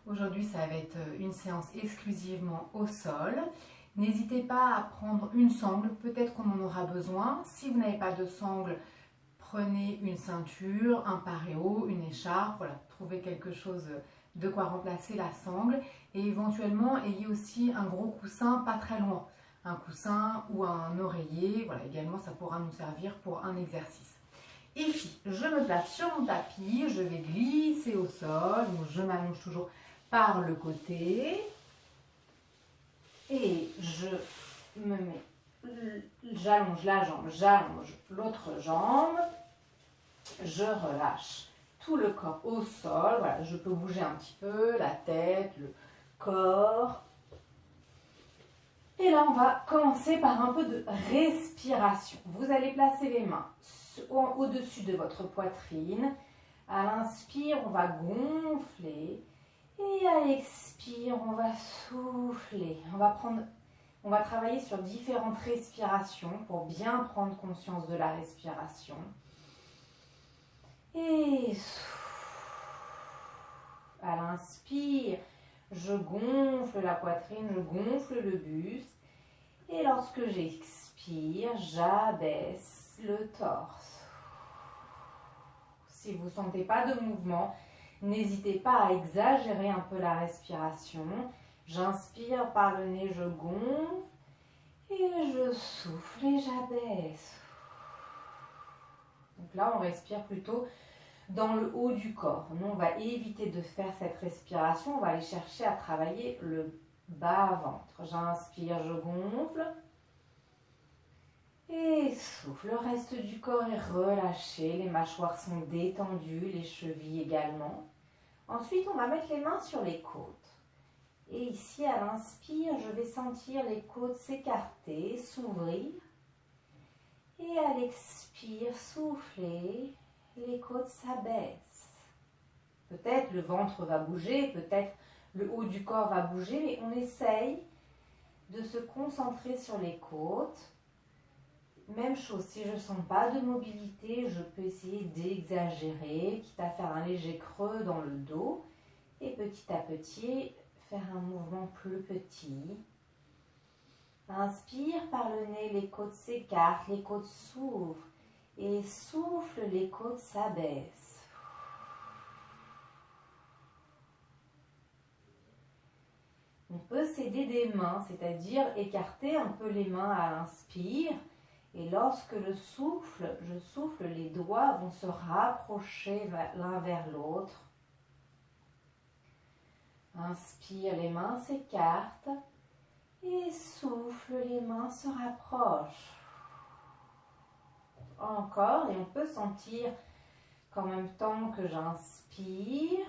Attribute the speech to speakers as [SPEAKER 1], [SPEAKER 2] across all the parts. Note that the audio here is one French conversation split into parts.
[SPEAKER 1] Aujourd'hui, ça va être une séance exclusivement au sol. N'hésitez pas à prendre une sangle, peut-être qu'on en aura besoin. Si vous n'avez pas de sangle, prenez une ceinture, un paréo, une écharpe, voilà, trouvez quelque chose de quoi remplacer la sangle. Et éventuellement, ayez aussi un gros coussin pas très loin. Un coussin ou un oreiller, voilà, également ça pourra nous servir pour un exercice. Et puis, je me place sur mon tapis, je vais glisser au sol, donc je m'allonge toujours par le côté et je me mets, j'allonge la jambe, j'allonge l'autre jambe, je relâche tout le corps au sol, voilà, je peux bouger un petit peu la tête, le corps. Et là, on va commencer par un peu de respiration. Vous allez placer les mains au-dessus de votre poitrine. À l'inspire, on va gonfler. Et à l'expire, on va souffler. On va travailler sur différentes respirations pour bien prendre conscience de la respiration. Et à l'inspire, je gonfle la poitrine, je gonfle le buste. Et lorsque j'expire, j'abaisse le torse. Si vous ne sentez pas de mouvement, n'hésitez pas à exagérer un peu la respiration. J'inspire par le nez, je gonfle. Et je souffle et j'abaisse. Donc là, on respire plutôt dans le haut du corps. Nous, on va éviter de faire cette respiration. On va aller chercher à travailler le bas-ventre. J'inspire, je gonfle. Et souffle. Le reste du corps est relâché. Les mâchoires sont détendues, les chevilles également. Ensuite, on va mettre les mains sur les côtes. Et ici, à l'inspire, je vais sentir les côtes s'écarter, s'ouvrir. Et à l'expire, souffler, les côtes s'abaissent. Peut-être le ventre va bouger, peut-être le haut du corps va bouger, mais on essaye de se concentrer sur les côtes. Même chose, si je ne sens pas de mobilité, je peux essayer d'exagérer, quitte à faire un léger creux dans le dos. Et petit à petit, faire un mouvement plus petit. Inspire par le nez, les côtes s'écartent, les côtes s'ouvrent. Et souffle, les côtes s'abaissent. On peut s'aider des mains, c'est-à-dire écarter un peu les mains à l'inspire. Et lorsque je souffle, les doigts vont se rapprocher l'un vers l'autre. Inspire, les mains s'écartent. Et souffle, les mains se rapprochent. Encore, et on peut sentir qu'en même temps que j'inspire,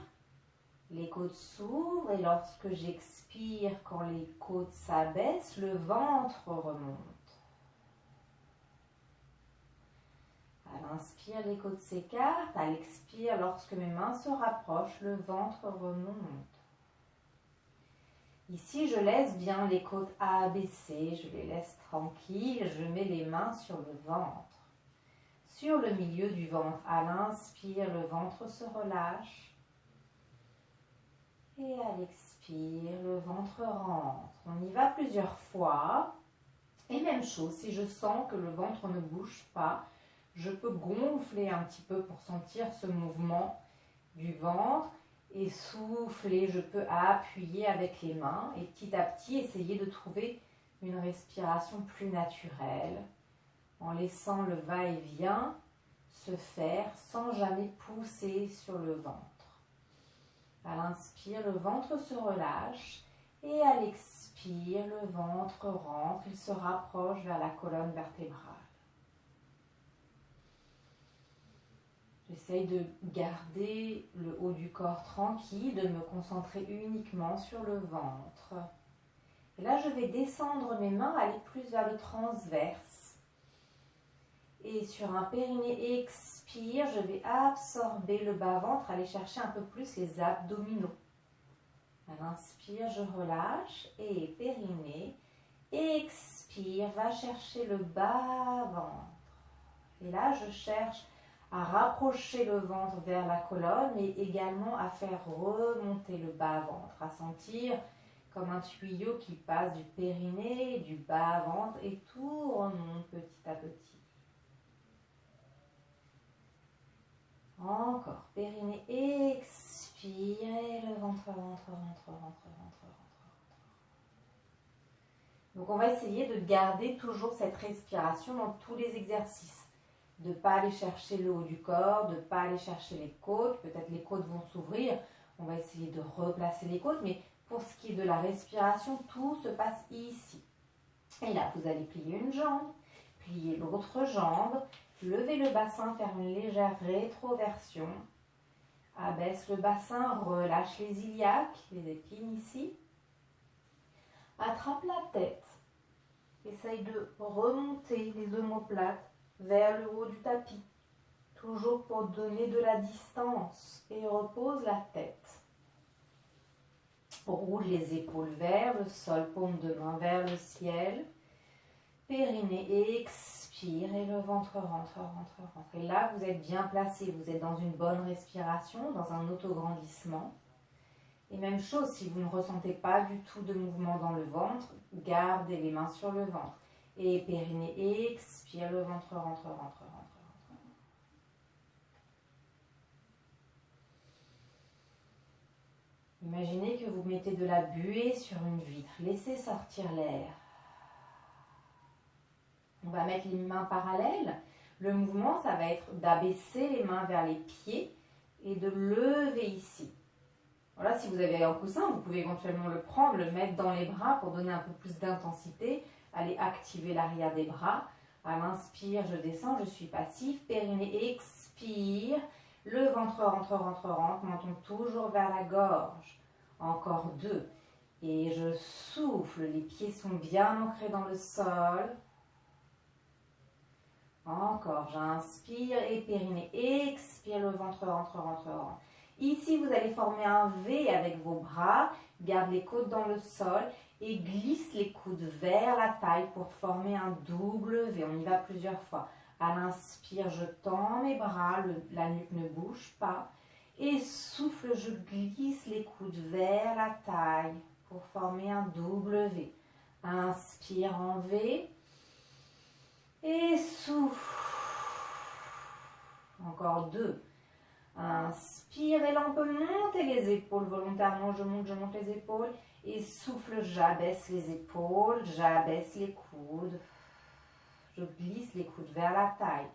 [SPEAKER 1] les côtes s'ouvrent. Et lorsque j'expire, quand les côtes s'abaissent, le ventre remonte. À l'inspire, les côtes s'écartent. À l'expire, lorsque mes mains se rapprochent, le ventre remonte. Ici, je laisse bien les côtes abaissées, je les laisse tranquilles, je mets les mains sur le ventre. Sur le milieu du ventre, à l'inspire, le ventre se relâche. Et à l'expire, le ventre rentre. On y va plusieurs fois. Et même chose, si je sens que le ventre ne bouge pas, je peux gonfler un petit peu pour sentir ce mouvement du ventre. Et souffler, je peux appuyer avec les mains et petit à petit essayer de trouver une respiration plus naturelle en laissant le va-et-vient se faire sans jamais pousser sur le ventre. À l'inspire, le ventre se relâche et à l'expire, le ventre rentre, il se rapproche vers la colonne vertébrale. J'essaye de garder le haut du corps tranquille, de me concentrer uniquement sur le ventre. Et là, je vais descendre mes mains, aller plus vers le transverse. Et sur un périnée expire, je vais absorber le bas-ventre, aller chercher un peu plus les abdominaux. À l'inspire, je relâche et périnée. Expire, va chercher le bas-ventre. Et là, je cherche à rapprocher le ventre vers la colonne, mais également à faire remonter le bas-ventre, à sentir comme un tuyau qui passe du périnée, du bas-ventre et tout remonte petit à petit. Encore, périnée, expirez, le ventre, ventre, ventre, ventre, ventre, ventre. Donc on va essayer de garder toujours cette respiration dans tous les exercices. De ne pas aller chercher le haut du corps, de ne pas aller chercher les côtes. Peut-être les côtes vont s'ouvrir. On va essayer de replacer les côtes. Mais pour ce qui est de la respiration, tout se passe ici. Et là, vous allez plier une jambe, plier l'autre jambe, lever le bassin, faire une légère rétroversion. Abaisse le bassin, relâche les iliaques, les épines ici. Attrape la tête. Essaye de remonter les omoplates vers le haut du tapis. Toujours pour donner de la distance. Et repose la tête. Roule les épaules vers le sol, paume de main vers le ciel. Périnée, expire et le ventre rentre, rentre, rentre. Et là, vous êtes bien placé, vous êtes dans une bonne respiration, dans un autograndissement. Et même chose, si vous ne ressentez pas du tout de mouvement dans le ventre, gardez les mains sur le ventre. Et périnée, expire, le ventre rentre, rentre, rentre, rentre. Imaginez que vous mettez de la buée sur une vitre. Laissez sortir l'air. On va mettre les mains parallèles. Le mouvement, ça va être d'abaisser les mains vers les pieds et de lever ici. Voilà, si vous avez un coussin, vous pouvez éventuellement le prendre, le mettre dans les bras pour donner un peu plus d'intensité. Allez activer l'arrière des bras. À l'inspire, je descends, je suis passif. Périnée, expire. Le ventre rentre, rentre, rentre. Menton toujours vers la gorge. Encore 2. Et je souffle. Les pieds sont bien ancrés dans le sol. Encore, j'inspire et périnée, expire, le ventre rentre, rentre, rentre. Ici, vous allez former un V avec vos bras, garde les côtes dans le sol et glisse les coudes vers la taille pour former un double V. On y va plusieurs fois. À l'inspire, je tends mes bras, la nuque ne bouge pas. Et souffle, je glisse les coudes vers la taille pour former un double V. Inspire en V. Et souffle. Encore 2. Inspire et là on peut monter les épaules volontairement. Je monte les épaules. Et souffle, j'abaisse les épaules, j'abaisse les coudes. Je glisse les coudes vers la taille.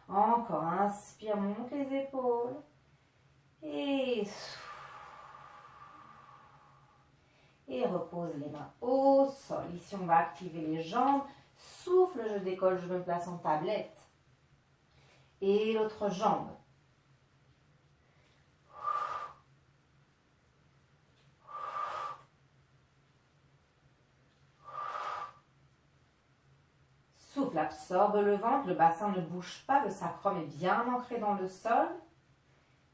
[SPEAKER 1] Encore, inspire, monte les épaules. Et souffle. Et repose les mains au sol. Ici on va activer les jambes. Souffle, je décolle, je me place en tablette. Et l'autre jambe. Souffle, absorbe le ventre, le bassin ne bouge pas, le sacrum est bien ancré dans le sol.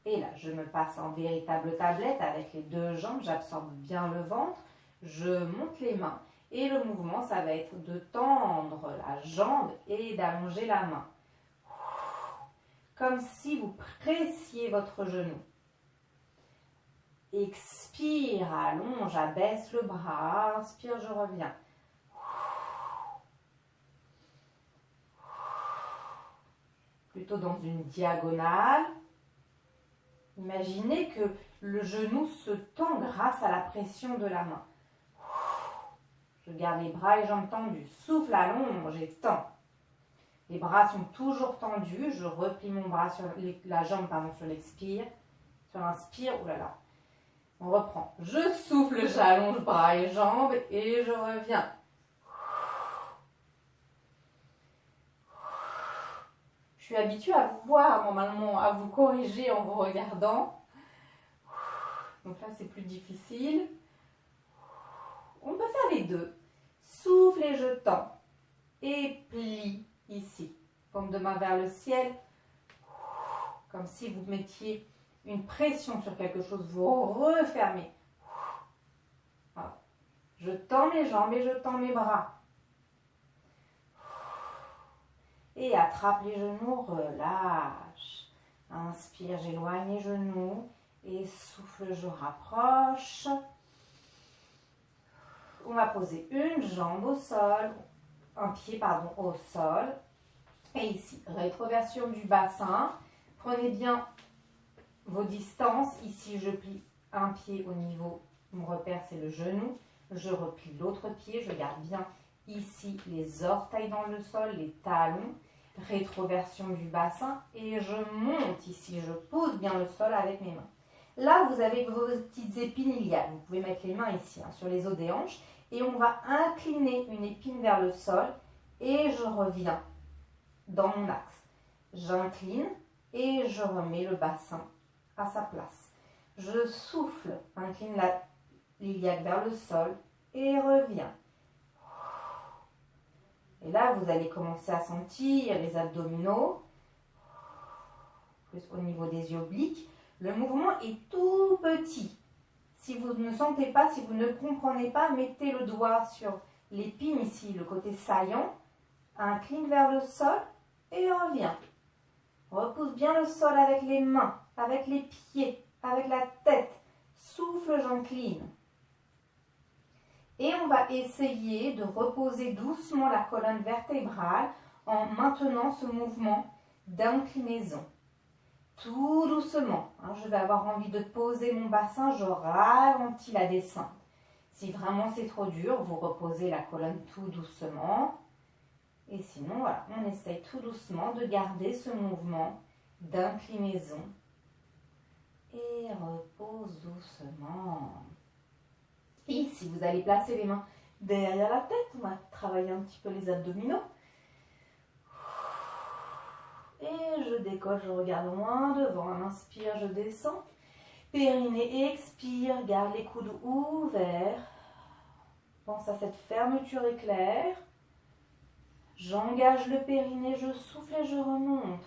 [SPEAKER 1] Et là, je me passe en véritable tablette avec les 2 jambes, j'absorbe bien le ventre, je monte les mains. Et le mouvement, ça va être de tendre la jambe et d'allonger la main. Comme si vous pressiez votre genou. Expire, allonge, abaisse le bras. Inspire, je reviens. Plutôt dans une diagonale. Imaginez que le genou se tend grâce à la pression de la main. Je garde les bras et jambes tendus. Souffle, allonge et tends. Les bras sont toujours tendus. Je replie mon bras sur la jambe sur l'expire. Sur l'inspire, oulala. On reprend. Je souffle, j'allonge bras et jambes et je reviens. Je suis habituée à vous voir normalement, à vous corriger en vous regardant. Donc là, c'est plus difficile. On peut faire les 2. Souffle et je tends. Et plie ici. Paume de main vers le ciel. Comme si vous mettiez une pression sur quelque chose. Vous refermez. Voilà. Je tends mes jambes et je tends mes bras. Et attrape les genoux, relâche. Inspire, j'éloigne les genoux. Et souffle, je rapproche. On va poser une jambe au sol, un pied, pardon, au sol. Et ici, rétroversion du bassin. Prenez bien vos distances. Ici, je plie un pied au niveau, mon repère, c'est le genou. Je replie l'autre pied, je garde bien ici les orteils dans le sol, les talons. Rétroversion du bassin. Et je monte ici, je pose bien le sol avec mes mains. Là, vous avez vos petites épines iliaques. Vous pouvez mettre les mains ici, hein, sur les os des hanches. Et on va incliner une épine vers le sol. Et je reviens dans mon axe. J'incline et je remets le bassin à sa place. Je souffle, incline l'iliaque vers le sol et reviens. Et là, vous allez commencer à sentir les abdominaux, plus au niveau des yeux obliques. Le mouvement est tout petit. Si vous ne sentez pas, si vous ne comprenez pas, mettez le doigt sur l'épine ici, le côté saillant. Incline vers le sol et reviens. Repousse bien le sol avec les mains, avec les pieds, avec la tête. Souffle, j'incline. Et on va essayer de reposer doucement la colonne vertébrale en maintenant ce mouvement d'inclinaison. Tout doucement. Je vais avoir envie de poser mon bassin, je ralentis la descente. Si vraiment c'est trop dur, vous reposez la colonne tout doucement. Et sinon, voilà, on essaye tout doucement de garder ce mouvement d'inclinaison. Et repose doucement. Ici, vous allez placer les mains derrière la tête. On va travailler un petit peu les abdominaux. Et je décolle, je regarde loin devant. Inspire, je descends. Périnée, expire, garde les coudes ouverts. Pense à cette fermeture éclair. J'engage le périnée, je souffle et je remonte.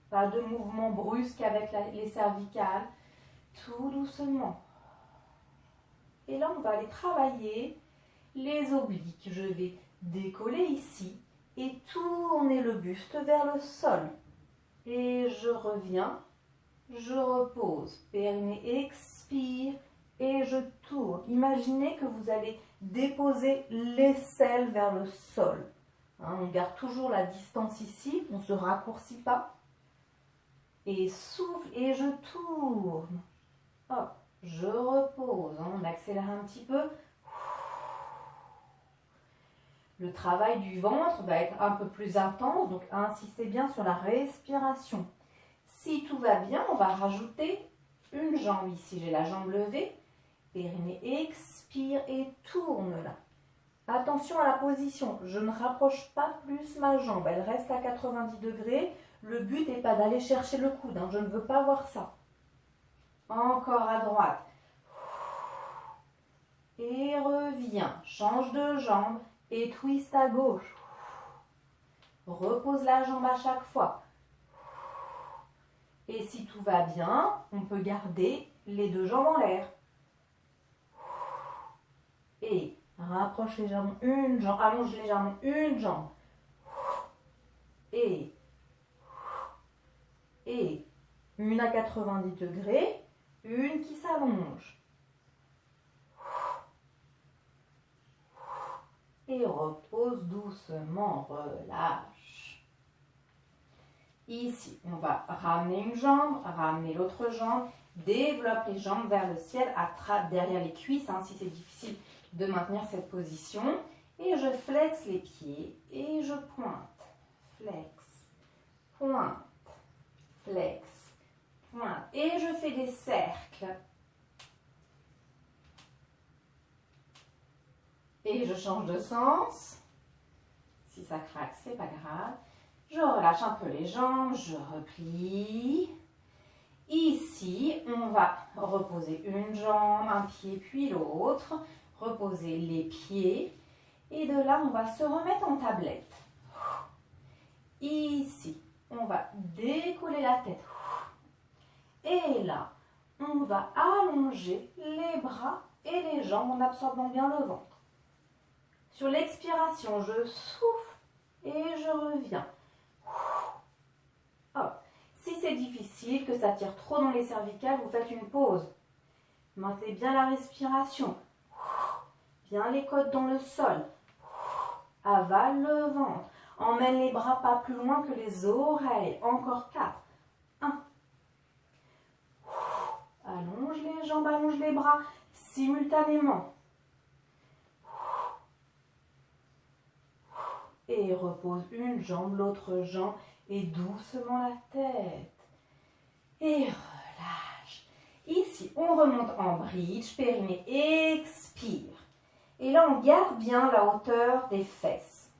[SPEAKER 1] Pas de mouvement brusque avec les cervicales. Tout doucement. Et là, on va aller travailler les obliques. Je vais décoller ici et tourner le buste vers le sol. Et je reviens, je repose. Périnée expire et je tourne. Imaginez que vous allez déposer l'aisselle vers le sol. On garde toujours la distance ici, on ne se raccourcit pas. Et souffle et je tourne. Hop. Je repose, on accélère un petit peu. Le travail du ventre va être un peu plus intense, donc insistez bien sur la respiration. Si tout va bien, on va rajouter une jambe ici. J'ai la jambe levée, périnée expire et tourne là. Attention à la position, je ne rapproche pas plus ma jambe, elle reste à 90 degrés. Le but n'est pas d'aller chercher le coude, je ne veux pas voir ça. Encore à droite. Et reviens. Change de jambe et twist à gauche. Repose la jambe à chaque fois. Et si tout va bien, on peut garder les deux jambes en l'air. Et rapproche légèrement une jambe, allonge légèrement une jambe. Et une à 90 degrés. Une qui s'allonge. Et repose doucement, relâche. Ici, on va ramener une jambe, ramener l'autre jambe. Développe les jambes vers le ciel, attrape derrière les cuisses, si c'est difficile de maintenir cette position. Et je flexe les pieds et je pointe. Flex, pointe, flex. Et je fais des cercles. Et je change de sens. Si ça craque, c'est pas grave. Je relâche un peu les jambes, je replie. Ici, on va reposer une jambe, un pied puis l'autre. Reposer les pieds. Et de là, on va se remettre en tablette. Ici, on va décoller la tête. Et là, on va allonger les bras et les jambes en absorbant bien le ventre. Sur l'expiration, je souffle et je reviens. Hop. Si c'est difficile, que ça tire trop dans les cervicales, vous faites une pause. Maintenez bien la respiration. Bien les côtes dans le sol. Avale le ventre. Emmène les bras pas plus loin que les oreilles. Encore 4. 1. Allonge les jambes, allonge les bras simultanément. Et repose une jambe, l'autre jambe et doucement la tête. Et relâche. Ici, on remonte en bridge, périnée, expire. Et là, on garde bien la hauteur des fesses.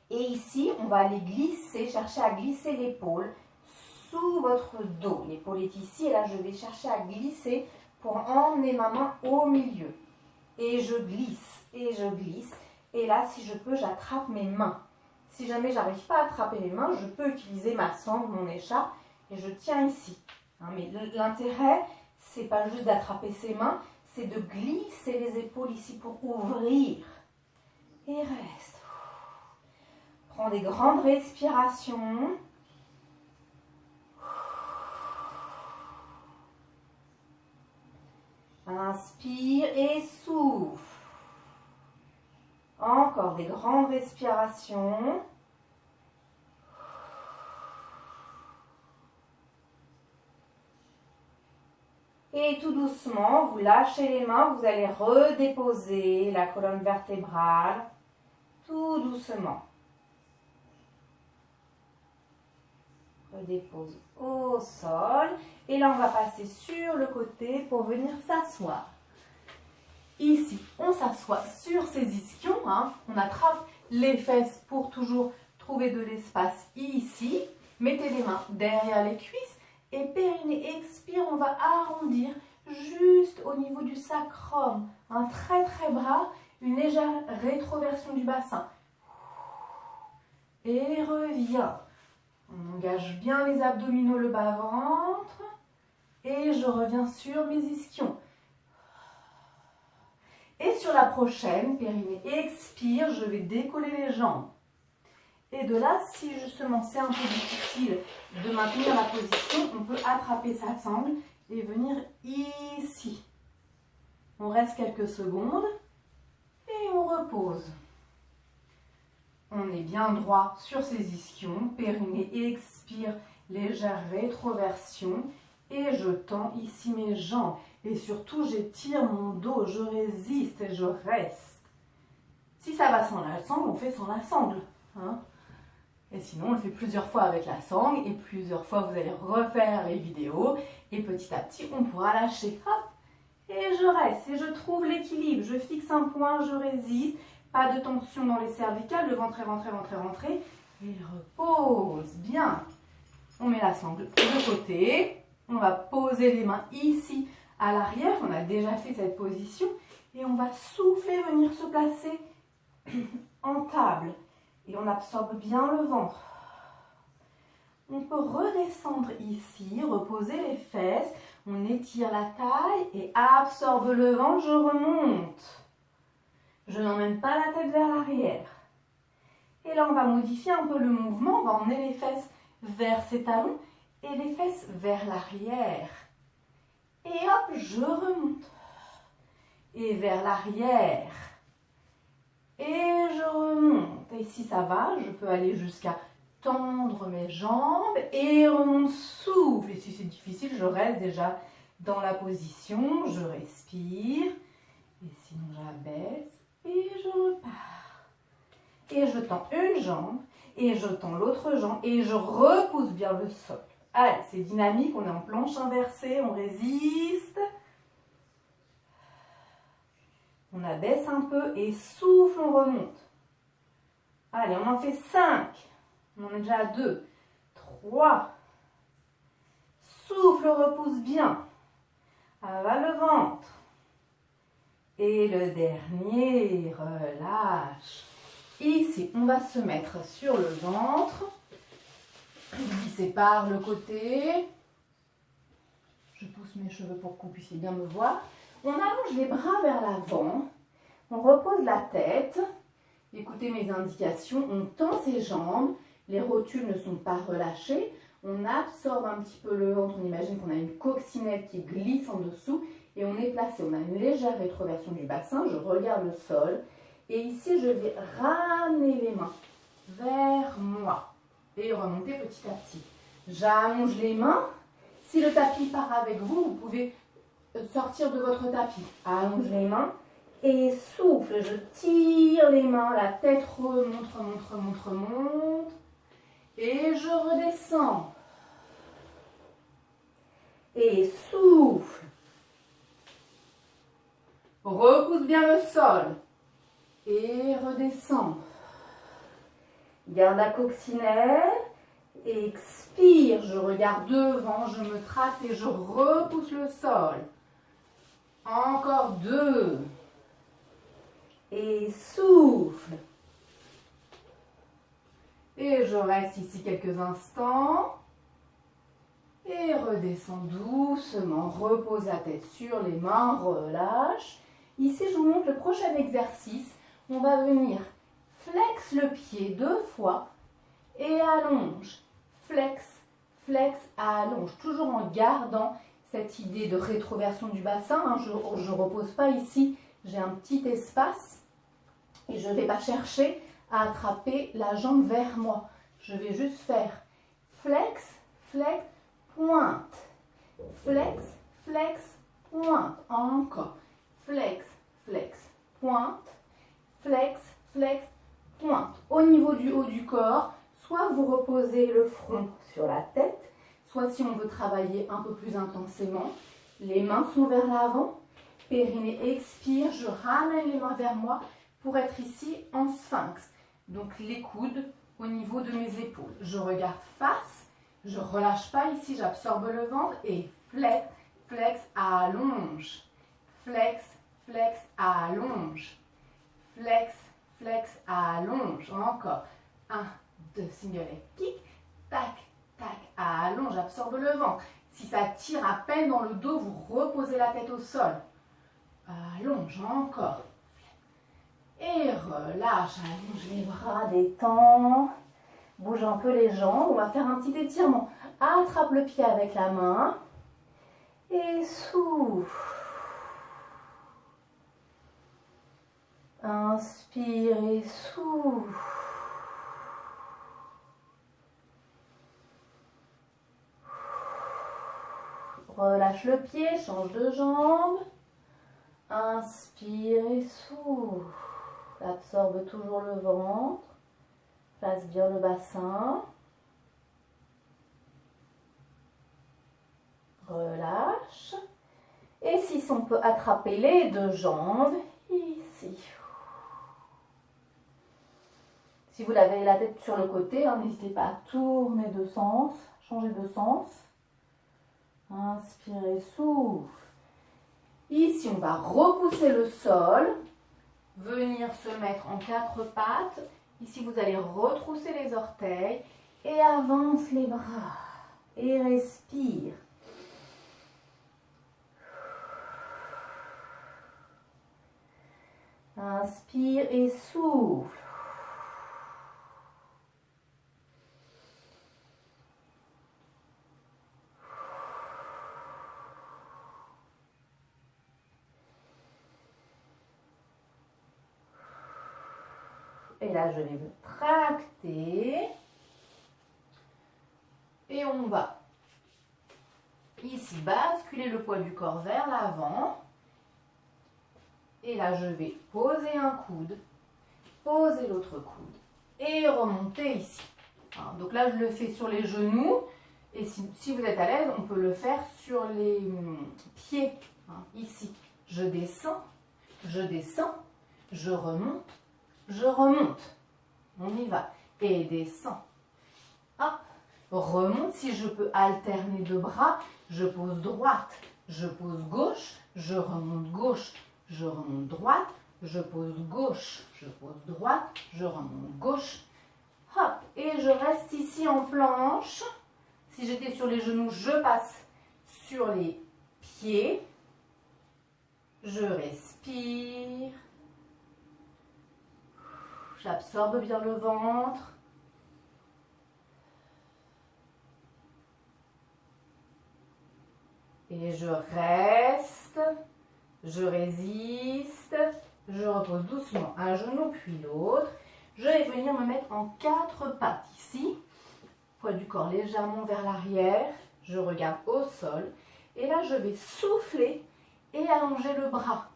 [SPEAKER 1] Et ici, on va aller glisser, chercher à glisser l'épaule sous votre dos. L'épaule est ici et là, je vais chercher à glisser pour emmener ma main au milieu. Et je glisse, et je glisse. Et là, si je peux, j'attrape mes mains. Si jamais j'arrive pas à attraper mes mains, je peux utiliser ma sangle, mon écharpe, et je tiens ici. Hein, mais l'intérêt, c'est pas juste d'attraper ses mains, c'est de glisser les épaules ici pour ouvrir. Et reste. Prends des grandes respirations. Inspire et souffle. Encore des grandes respirations. Et tout doucement, vous lâchez les mains, vous allez redéposer la colonne vertébrale, tout doucement. Redépose au sol. Et là, on va passer sur le côté pour venir s'asseoir. Ici, on s'assoit sur ses ischions. Hein. On attrape les fesses pour toujours trouver de l'espace ici. Mettez les mains derrière les cuisses. Et périnée, expire, on va arrondir juste au niveau du sacrum. Un très bas, une légère rétroversion du bassin. Et reviens. On engage bien les abdominaux, le bas-ventre. Et je reviens sur mes ischions. Et sur la prochaine, périnée, expire, je vais décoller les jambes. Et de là, si justement c'est un peu difficile de maintenir la position, on peut attraper sa sangle et venir ici. On reste quelques secondes et on repose. On est bien droit sur ses ischions, périnée, expire, légère rétroversion. Et je tends ici mes jambes. Et surtout, j'étire mon dos, je résiste et je reste. Si ça va sans la sangle, on fait sans la sangle. Hein? Et sinon, on le fait plusieurs fois avec la sangle. Et plusieurs fois, vous allez refaire les vidéos. Et petit à petit, on pourra lâcher. Hop, et je reste. Et je trouve l'équilibre. Je fixe un point, je résiste. Pas de tension dans les cervicales. Le ventre est rentré. Et repose. Bien. On met la sangle de côté. On va poser les mains ici à l'arrière. On a déjà fait cette position. Et on va souffler, venir se placer en table. Et on absorbe bien le ventre. On peut redescendre ici, reposer les fesses. On étire la taille et absorbe le ventre. Je remonte. Je n'emmène pas la tête vers l'arrière. Et là, on va modifier un peu le mouvement. On va emmener les fesses vers ses talons. Et les fesses vers l'arrière. Et hop, je remonte. Et vers l'arrière. Et je remonte. Et si ça va, je peux aller jusqu'à tendre mes jambes. Et remonte, souffle. Et si c'est difficile, je reste déjà dans la position. Je respire. Et sinon, j'abaisse. Et je repars. Et je tends une jambe. Et je tends l'autre jambe. Et je repousse bien le sol. Allez, c'est dynamique, on est en planche inversée, on résiste. On abaisse un peu et souffle, on remonte. Allez, on en fait 5. On en est déjà à 2. 3. Souffle, repousse bien. Avale le ventre. Et le dernier, relâche. Ici, on va se mettre sur le ventre. Qui sépare le côté. Je pousse mes cheveux pour que vous puissiez bien me voir. On allonge les bras vers l'avant. On repose la tête. Écoutez mes indications. On tend ses jambes. Les rotules ne sont pas relâchées.
[SPEAKER 2] On absorbe un petit peu le ventre, on imagine qu'on a une coccinelle qui glisse en dessous et on est placé. On a une légère rétroversion du bassin, je regarde le sol et ici je vais ramener les mains vers moi et remonter petit à petit. J'allonge les mains. Si le tapis part avec vous, vous pouvez sortir de votre tapis. Allonge les mains et souffle. Je tire les mains, la tête remonte, remonte, remonte, remonte. Et je redescends. Et souffle. Repousse bien le sol. Et redescends. Garde la coccinelle. Expire. Je regarde devant, je me tracte et je repousse le sol. Encore 2. Et souffle. Et je reste ici quelques instants. Et redescends doucement. Repose la tête sur les mains. Relâche. Ici, je vous montre le prochain exercice. On va venir flex le pied 2 fois et allonge. Flex, flex, allonge. Toujours en gardant cette idée de rétroversion du bassin. Je ne repose pas ici. J'ai un petit espace. Et je ne vais pas chercher à attraper la jambe vers moi. Je vais juste faire flex, flex, pointe. Flex, flex, pointe. Encore. Flex, flex, pointe. Flex, flex, pointe. Au niveau du haut du corps, soit vous reposez le front sur la tête, soit si on veut travailler un peu plus intensément, les mains sont vers l'avant. Périnée expire, je ramène les mains vers moi pour être ici en sphinx. Donc les coudes au niveau de mes épaules. Je regarde face, je ne relâche pas ici, j'absorbe le ventre et flex, flex, allonge. Flex, flex, allonge. Flex, flex, allonge. Encore. 1, 2, single leg kick. Tac, tac, allonge, absorbe le ventre. Si ça tire à peine dans le dos, vous reposez la tête au sol. Allonge, encore. Et relâche, allonge les bras, détends. Bouge un peu les jambes. On va faire un petit étirement. Attrape le pied avec la main. Et souffle. Inspire et souffle. Relâche le pied, change de jambe. Inspire et souffle. Absorbe toujours le ventre. Place bien le bassin. Relâche. Et si on peut attraper les 2 jambes, ici. Si vous avez la tête sur le côté, n'hésitez pas à tourner de sens, changer de sens. Inspirez, souffle. Ici, on va repousser le sol, venir se mettre en 4 pattes. Ici, vous allez retrousser les orteils et avance les bras. Et respire. Inspire et souffle. Et là, je vais me tracter. Et on va ici basculer le poids du corps vers l'avant. Et là, je vais poser un coude, poser l'autre coude et remonter ici. Donc là, je le fais sur les genoux. Et si vous êtes à l'aise, on peut le faire sur les pieds. Ici, je descends, je remonte. Je remonte, on y va, et descends, hop, remonte, si je peux alterner 2 bras, je pose droite, je pose gauche, je remonte gauche, je remonte droite, je pose gauche, je pose droite, je remonte gauche, hop, et je reste ici en planche. Si j'étais sur les genoux, je passe sur les pieds, je respire. J'absorbe bien le ventre. Et je reste, je résiste, je repose doucement un genou puis l'autre. Je vais venir me mettre en 4 pattes ici. Poids du corps légèrement vers l'arrière. Je regarde au sol. Et là, je vais souffler et allonger le bras.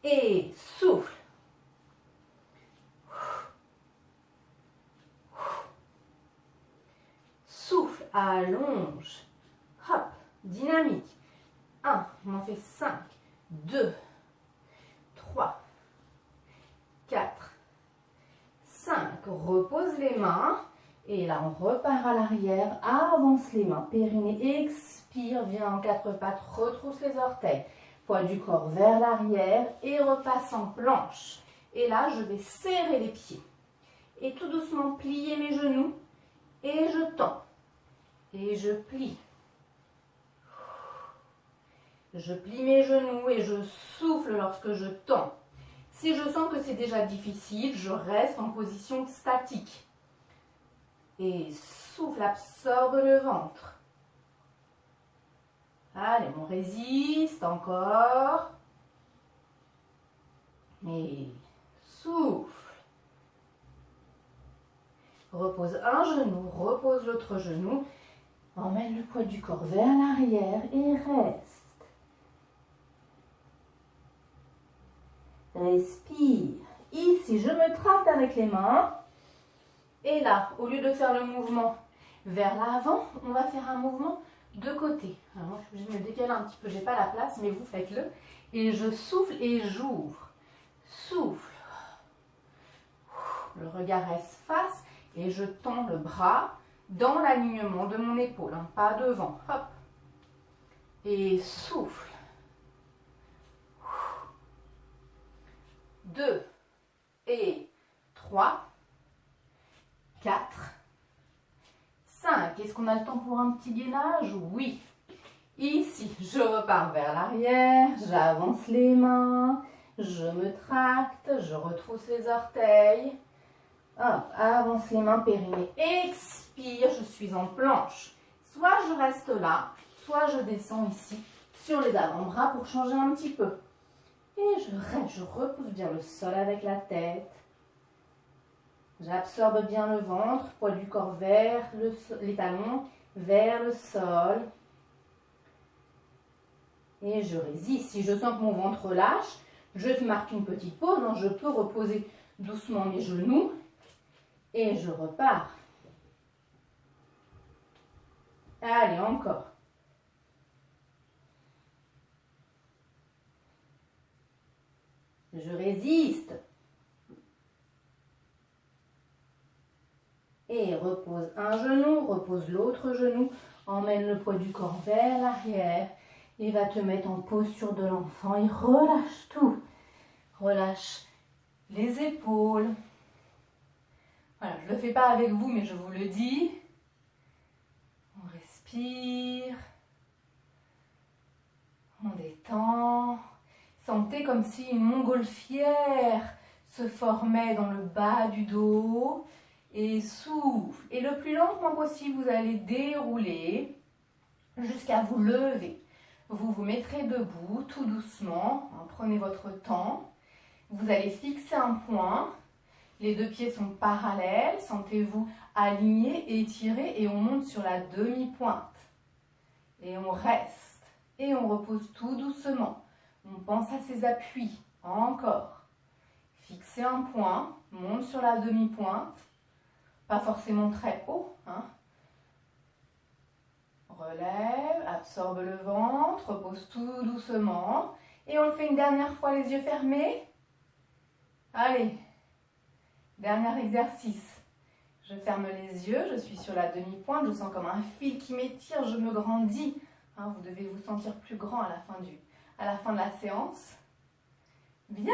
[SPEAKER 2] Et souffle. Souffle, allonge. Hop, dynamique. 1, on en fait 5, 2, 3, 4, 5. Repose les mains. Et là, on repart à l'arrière. Avance les mains. Périnée, expire. Viens en 4 pattes. Retrousse les orteils. Poids du corps vers l'arrière. Et repasse en planche. Et là, je vais serrer les pieds. Et tout doucement, plier mes genoux. Et je tends. Et je plie. Je plie mes genoux et je souffle lorsque je tends. Si je sens que c'est déjà difficile, je reste en position statique. Et souffle, absorbe le ventre. Allez, on résiste encore. Et souffle. Repose un genou, repose l'autre genou. Emmène le poids du corps vers l'arrière et reste. Respire. Ici, je me tracte avec les mains. Et là, au lieu de faire le mouvement vers l'avant, on va faire un mouvement de côté. Alors moi, je suis obligée de me décaler un petit peu, j'ai pas la place, mais vous faites-le. Et je souffle et j'ouvre. Souffle. Le regard reste face et je tends le bras dans l'alignement de mon épaule, hein, pas devant. Hop. Et souffle. 2 et 3. 4, 5. Est-ce qu'on a le temps pour un petit gainage? Oui. Ici, je repars vers l'arrière, j'avance les mains, je me tracte, je retrousse les orteils. Hop, avance les mains, périnée, expire, je suis en planche. Soit je reste là, soit je descends ici sur les avant-bras pour changer un petit peu. Et je reste, je repousse bien le sol avec la tête. J'absorbe bien le ventre, poids du corps vers les talons, vers le sol. Et je résiste. Si je sens que mon ventre lâche, je marque une petite pause. Donc je peux reposer doucement mes genoux. Et je repars. Allez, encore. Je résiste. Et repose un genou, repose l'autre genou. Emmène le poids du corps vers l'arrière. Et va te mettre en posture de l'enfant. Et relâche tout. Relâche les épaules. Voilà, je ne le fais pas avec vous, mais je vous le dis. On respire. On détend. Sentez comme si une montgolfière se formait dans le bas du dos. Et souffle. Et le plus lentement possible, vous allez dérouler jusqu'à vous lever. Vous vous mettrez debout tout doucement. Prenez votre temps. Vous allez fixer un point. Les deux pieds sont parallèles. Sentez-vous alignés, étirés et on monte sur la demi-pointe. Et on reste. Et on repose tout doucement. On pense à ses appuis. Encore. Fixez un point. Monte sur la demi-pointe. Pas forcément très haut. Hein. Relève, absorbe le ventre, repose tout doucement. Et on le fait une dernière fois, les yeux fermés. Allez, dernier exercice. Je ferme les yeux, je suis sur la demi-pointe, je sens comme un fil qui m'étire, je me grandis. Hein, vous devez vous sentir plus grand à la fin de la séance. Bien,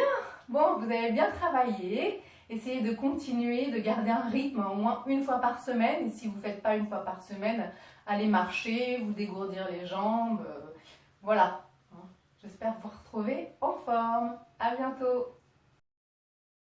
[SPEAKER 2] bon, vous avez bien travaillé. Essayez de continuer, de garder un rythme au moins une fois par semaine. Et si vous ne faites pas une fois par semaine, allez marcher, vous dégourdir les jambes. Voilà. J'espère vous retrouver en forme. À bientôt.